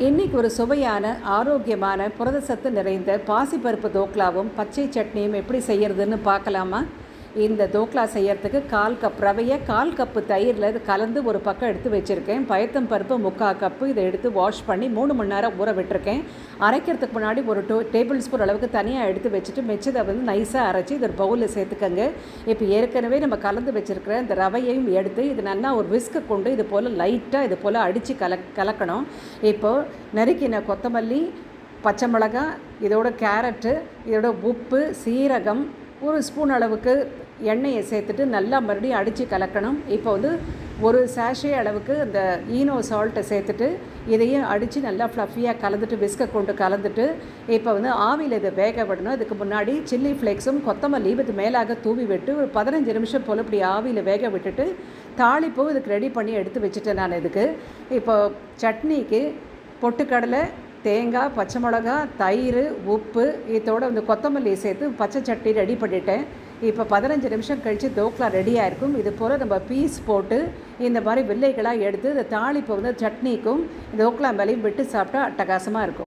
இன்றைக்கி ஒரு சுவையான ஆரோக்கியமான புரதசத்து நிறைந்த பாசிப்பருப்பு தோக்லாவும் பச்சை சட்னியும் எப்படி செய்கிறதுன்னு பார்க்கலாமா? இந்த தோக்லா செய்யறதுக்கு 1/4 கப் ரவையை 1/4 கப்பு தயிரில் இது கலந்து ஒரு பக்கம் எடுத்து வச்சுருக்கேன். பயத்தம் பருப்பு 3/4 கப்பு இதை எடுத்து வாஷ் பண்ணி 3 மணி நேரம் ஊற விட்டுருக்கேன். அரைக்கிறதுக்கு முன்னாடி ஒரு டேபிள் ஸ்பூன் அளவுக்கு தனியாக எடுத்து வச்சுட்டு மிச்சதை நைஸாக அரைச்சி இது ஒரு பவுலில் சேர்த்துக்கங்க. இப்போ ஏற்கனவே நம்ம கலந்து வச்சுருக்கிற இந்த ரவையையும் எடுத்து இது நல்லா ஒரு விஸ்க்கு கொண்டு இது போல் லைட்டாக இது போல் அடித்து கலக்கணும். இப்போது நறுக்கின கொத்தமல்லி, பச்சை மிளகாய், இதோட கேரட்டு, இதோட உப்பு, சீரகம், ஒரு ஸ்பூன் அளவுக்கு எண்ணெயை சேர்த்துட்டு நல்லா மறுபடியும் அடித்து கலக்கணும். இப்போ ஒரு சாஷே அளவுக்கு இந்த ஈனோ சால்ட்டை சேர்த்துட்டு இதையும் அடித்து நல்லா ஃப்ளஃபியாக கலந்துட்டு விஸ்கை கொண்டு கலந்துட்டு இப்போ ஆவியில் இதை வேக விடணும். இதுக்கு முன்னாடி சில்லி ஃப்ளேக்ஸும் கொத்தமல்லி இது மேலாக தூவி விட்டு ஒரு 15 நிமிஷம் போல் இப்படி ஆவியில் வேக விட்டுட்டு தாளிப்பும் இதுக்கு ரெடி பண்ணி எடுத்து வச்சுட்டேன். நான் இதுக்கு இப்போ சட்னிக்கு பொட்டுக்கடலை, தேங்காய், பச்சை மிளகா, தயிர், உப்பு, இதோட கொத்தமல்லியை சேர்த்து பச்சை சட்னி ரெடி பண்ணிட்டேன். இப்போ 15 நிமிஷம் கழித்து தோக்லா ரெடியாக இருக்கும். இது போல் நம்ம பீஸ் போட்டு இந்த மாதிரி வில்லைகளாக எடுத்து இந்த தாளிப்பை சட்னிக்கும் தோக்லா மேலேயும் விட்டு சாப்பிட்டா அட்டகாசமாக இருக்கும்.